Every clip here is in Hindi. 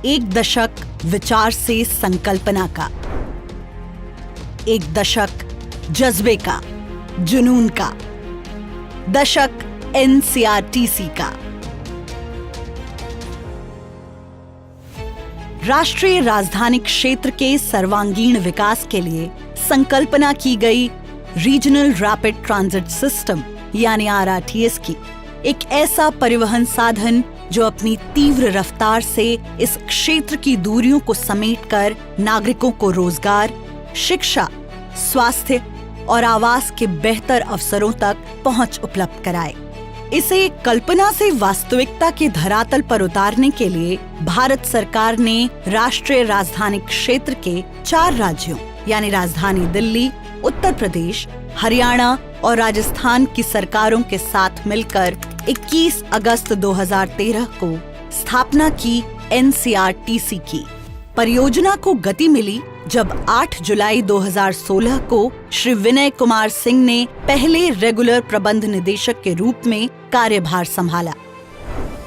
एक दशक विचार से संकल्पना का, एक दशक जज्बे का, जुनून का, दशक एनसीईआरटी का। राष्ट्रीय राजधानी क्षेत्र के सर्वांगीण विकास के लिए संकल्पना की गई रीजनल रैपिड ट्रांजिट सिस्टम यानी आरआरटीएस की एक ऐसा परिवहन साधन जो अपनी तीव्र रफ्तार से इस क्षेत्र की दूरियों को समेटकर नागरिकों को रोजगार, शिक्षा, स्वास्थ्य और आवास के बेहतर अवसरों तक पहुंच उपलब्ध कराए। इसे कल्पना से वास्तविकता के धरातल पर उतारने के लिए भारत सरकार ने राष्ट्रीय राजधानी क्षेत्र के 4 राज्यों यानी राजधानी दिल्ली, उत्तर प्रदेश, हरियाणा और राजस्थान की सरकारों के साथ मिलकर 21 अगस्त 2013 को स्थापना की एनसीईआरटी की। परियोजना को गति मिली जब 8 जुलाई 2016 को श्री विनय कुमार सिंह ने पहले रेगुलर प्रबंध निदेशक के रूप में कार्यभार संभाला।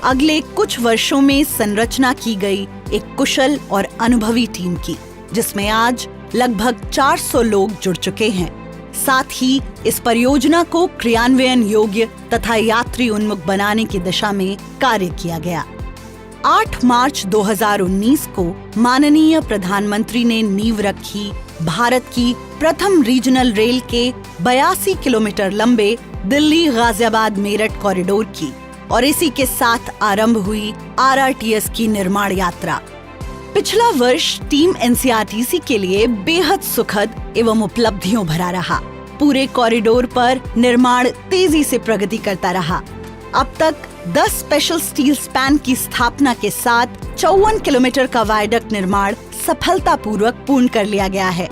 अगले कुछ वर्षों में संरचना की गई एक कुशल और अनुभवी टीम की, जिसमें आज लगभग 400 लोग जुड़ चुके हैं। साथ ही इस परियोजना को क्रियान्वयन योग्य तथा यात्री उन्मुख बनाने की दिशा में कार्य किया गया। 8 मार्च 2019 को माननीय प्रधानमंत्री ने नींव रखी भारत की प्रथम रीजनल रेल के 82 किलोमीटर लंबे दिल्ली गाजियाबाद मेरठ कॉरिडोर की और इसी के साथ आरंभ हुई आरआरटीएस की निर्माण यात्रा। पिछला वर्ष टीम एनसीईआरटी के लिए बेहद सुखद एवं उपलब्धियों भरा रहा। पूरे कॉरिडोर पर निर्माण तेजी से प्रगति करता रहा। अब तक 10 स्पेशल स्टील स्पैन की स्थापना के साथ 54 किलोमीटर का वायडक्ट निर्माण सफलतापूर्वक पूर्ण कर लिया गया है।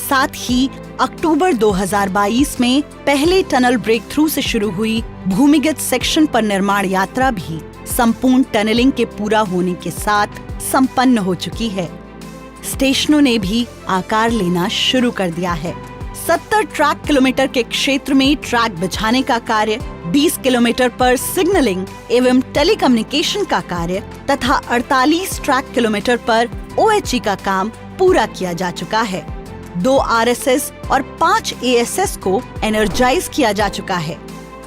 साथ ही अक्टूबर 2022 में पहले टनल ब्रेक थ्रू से शुरू हुई भूमिगत सेक्शन पर निर्माण यात्रा भी संपूर्ण टनलिंग के पूरा होने के साथ संपन्न हो चुकी है। स्टेशनों ने भी आकार लेना शुरू कर दिया है। 70 ट्रैक किलोमीटर के क्षेत्र में ट्रैक बिछाने का कार्य, 20 किलोमीटर पर सिग्नलिंग एवं टेलीकम्युनिकेशन का कार्य तथा 48 ट्रैक किलोमीटर पर ओएचई का काम पूरा किया जा चुका है। 2 आरएसएस और 5 एएसएस को एनर्जाइज किया जा चुका है।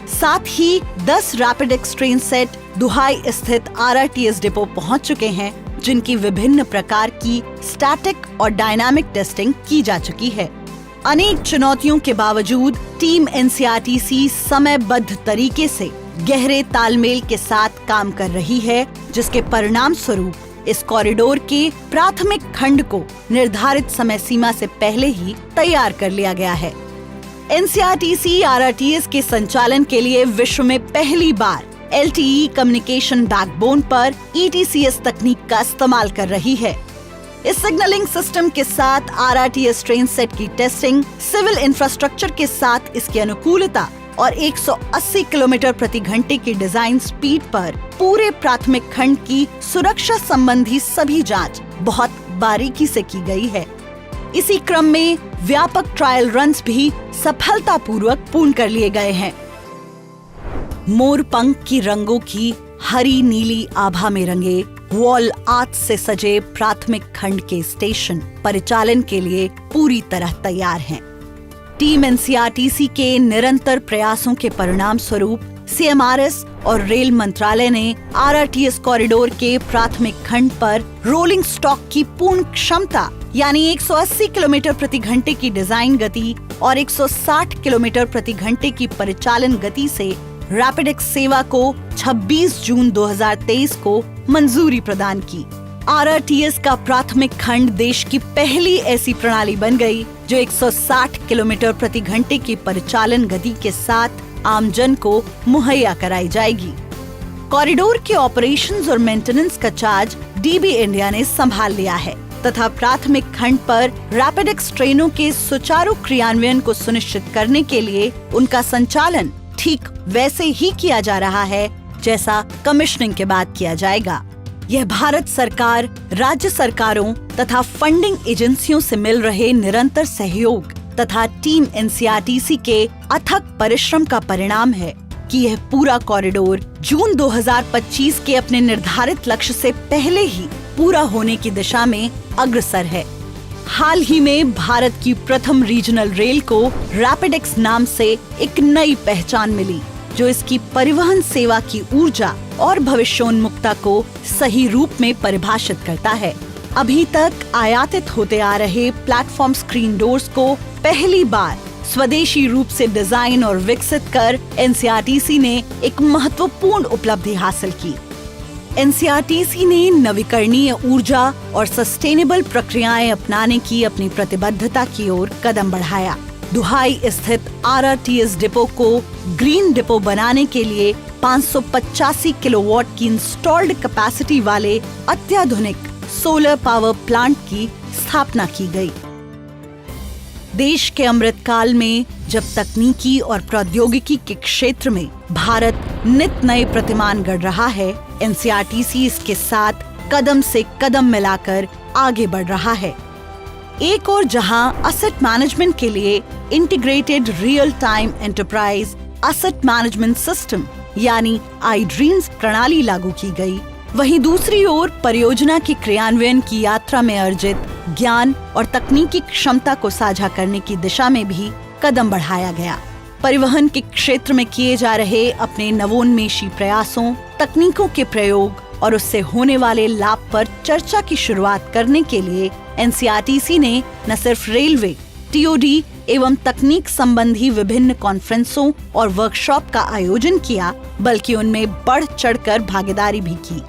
साथ ही 10 रैपिड एक्स ट्रेन सेट दुहाई स्थित आरआरटीएस डिपो पहुंच चुके हैं, जिनकी विभिन्न प्रकार की स्टैटिक और डायनामिक टेस्टिंग की जा चुकी है। अनेक चुनौतियों के बावजूद टीम एनसीईआरटी समयबद्ध तरीके से गहरे तालमेल के साथ काम कर रही है, जिसके परिणाम स्वरूप इस कॉरिडोर के प्राथमिक खंड को निर्धारित समय सीमा से पहले ही तैयार कर लिया गया है। एनसीईआरटी आरआरटीएस के संचालन के लिए विश्व में पहली बार एलटीई कम्युनिकेशन बैकबोन पर ईटीसीएस तकनीक का इस्तेमाल कर रही है। इस सिग्नलिंग सिस्टम के साथ आरआरटीएस ट्रेन सेट की टेस्टिंग, सिविल इंफ्रास्ट्रक्चर के साथ इसकी अनुकूलता और 180 किलोमीटर प्रति घंटे की डिजाइन स्पीड पर पूरे प्राथमिक खंड की सुरक्षा संबंधी सभी जांच बहुत बारीकी से की गई है। इसी क्रम में व्यापक ट्रायल रन्स भी सफलतापूर्वक पूर्ण कर लिए गए हैं। मोर पंख की रंगों की हरी नीली आभा में रंगे वॉल आर्ट से सजे प्राथमिक खंड के स्टेशन परिचालन के लिए पूरी तरह तैयार हैं। टीम एनसीईआरटी के निरंतर प्रयासों के परिणाम स्वरूप सीएमआरएस और रेल मंत्रालय ने आरआरटीएस कॉरिडोर के प्राथमिक खंड पर रोलिंग स्टॉक की पूर्ण क्षमता यानी 180 किलोमीटर प्रति घंटे की डिजाइन गति और 160 किलोमीटर प्रति घंटे की परिचालन गति से रैपिड एक्स सेवा को 26 जून 2023 को मंजूरी प्रदान की। आरआरटीएस का प्राथमिक खंड देश की पहली ऐसी प्रणाली बन गई जो 160 किलोमीटर प्रति घंटे की परिचालन गति के साथ आमजन को मुहैया कराई जाएगी। कॉरिडोर के ऑपरेशंस और मेंटेनेंस का चार्ज डीबी इंडिया ने संभाल लिया है तथा प्राथमिक खंड पर रैपिड एक्स ट्रेनों के सुचारू क्रियान्वयन को सुनिश्चित करने के लिए उनका संचालन ठीक वैसे ही किया जा रहा है जैसा कमिश्निंग के बाद किया जाएगा। यह भारत सरकार, राज्य सरकारों तथा फंडिंग एजेंसियों से मिल रहे निरंतर सहयोग तथा टीम एनसीईआरटी के अथक परिश्रम का परिणाम है कि यह पूरा कॉरिडोर जून 2025 के अपने निर्धारित लक्ष्य से पहले ही पूरा होने की दिशा में अग्रसर है। हाल ही में भारत की प्रथम रीजनल रेल को रैपिडेक्स नाम से एक नई पहचान मिली, जो इसकी परिवहन सेवा की ऊर्जा और भविष्योन्मुखता को सही रूप में परिभाषित करता है। अभी तक आयातित होते आ रहे प्लेटफॉर्म स्क्रीन डोर्स को पहली बार स्वदेशी रूप से डिजाइन और विकसित कर एनसीआरटीसी ने एक महत्वपूर्ण उपलब्धि हासिल की। एनसीआरटीसी ने नवीकरणीय ऊर्जा और सस्टेनेबल प्रक्रियाएं अपनाने की अपनी प्रतिबद्धता की ओर कदम बढ़ाया। दुहाई स्थित आरआरटीएस डिपो को ग्रीन डिपो बनाने के लिए 585 किलोवाट की इंस्टॉल्ड कैपेसिटी वाले अत्याधुनिक सोलर पावर प्लांट की स्थापना की गई। देश के अमृतकाल में जब तकनीकी और प्रौद्योगिकी के क्षेत्र में भारत नित नए प्रतिमान गढ़ रहा है, एनसीआरटीसी इसके साथ कदम से कदम मिलाकर आगे बढ़ रहा है। एक और जहां असेट मैनेजमेंट के लिए integrated real time enterprise asset management system यानी iDreams प्रणाली लागू की गई, वहीं दूसरी ओर परियोजना के क्रियान्वयन की यात्रा में अर्जित ज्ञान और तकनीकी क्षमता को साझा करने की दिशा में भी कदम बढ़ाया गया। परिवहन के क्षेत्र में किए जा रहे अपने नवोन्मेषी प्रयासों, तकनीकों के प्रयोग और उससे होने वाले लाभ पर चर्चा की शुरुआत करने के लिए एनसीआरटीसी ने न सिर्फ रेलवे, टीओडी एवं तकनीक संबंधी विभिन्न कॉन्फ्रेंसों और वर्कशॉप का आयोजन किया, बल्कि उनमें बढ़ चढ़कर भागीदारी भी की।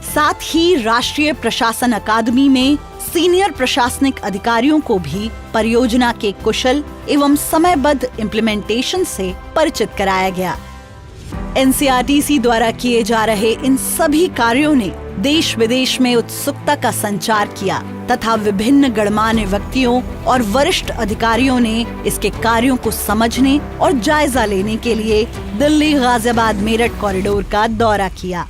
साथ ही राष्ट्रीय प्रशासन अकादमी में सीनियर प्रशासनिक अधिकारियों को भी परियोजना के कुशल एवं समयबद्ध इम्प्लीमेंटेशन से परिचित कराया गया। एनसीआरटीसी द्वारा किए जा रहे इन सभी कार्यों ने देश विदेश में उत्सुकता का संचार किया तथा विभिन्न गणमान्य व्यक्तियों और वरिष्ठ अधिकारियों ने इसके कार्यों को समझने और जायजा लेने के लिए दिल्ली गाजियाबाद मेरठ कॉरिडोर का दौरा किया।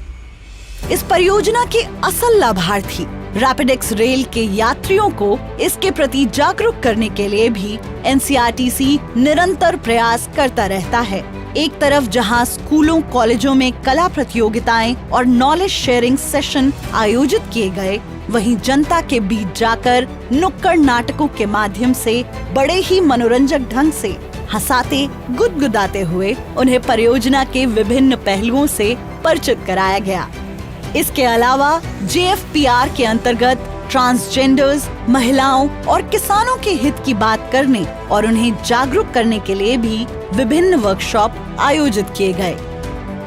इस परियोजना के असल लाभार्थी रैपिडेक्स रेल के यात्रियों को इसके प्रति जागरूक करने के लिए भी एनसीआरटीसी निरंतर प्रयास करता रहता है। एक तरफ जहां स्कूलों कॉलेजों में कला प्रतियोगिताएं और नॉलेज शेयरिंग सेशन आयोजित किए गए, वहीं जनता के बीच जाकर नुक्कड़ नाटकों के माध्यम से बड़े ही मनोरंजक ढंग से हंसाते गुदगुदाते हुए उन्हें परियोजना के विभिन्न पहलुओं से परिचित कराया गया। इसके अलावा जेएफपीआर के अंतर्गत ट्रांसजेंडर्स, महिलाओं और किसानों के हित की बात करने और उन्हें जागरूक करने के लिए भी विभिन्न वर्कशॉप आयोजित किए गए।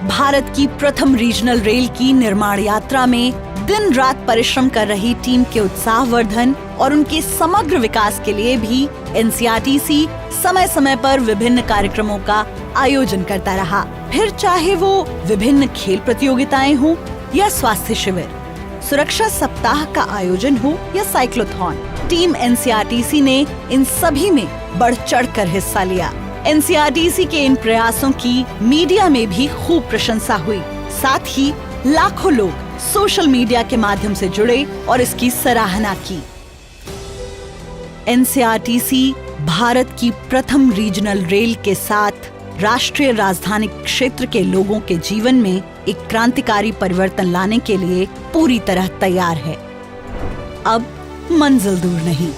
भारत की प्रथम रीजनल रेल की निर्माण यात्रा में दिन रात परिश्रम कर रही टीम के उत्साहवर्धन और उनके समग्र विकास के लिए भी एनसीआरटीसी समय समय पर विभिन्न कार्यक्रमों का आयोजन करता रहा। फिर चाहे वो विभिन्न खेल प्रतियोगिताएं हो या स्वास्थ्य शिविर, सुरक्षा सप्ताह का आयोजन हो या साइक्लोथॉन, टीम एनसीआरटीसी ने इन सभी में बढ़ चढ़कर हिस्सा लिया। एनसीआरटीसी के इन प्रयासों की मीडिया में भी खूब प्रशंसा हुई। साथ ही लाखों लोग सोशल मीडिया के माध्यम से जुड़े और इसकी सराहना की। एनसीआरटीसी भारत की प्रथम रीजनल रेल के साथ राष्ट्रीय राजधानी क्षेत्र के लोगों के जीवन में एक क्रांतिकारी परिवर्तन लाने के लिए पूरी तरह तैयार है। अब मंजिल दूर नहीं।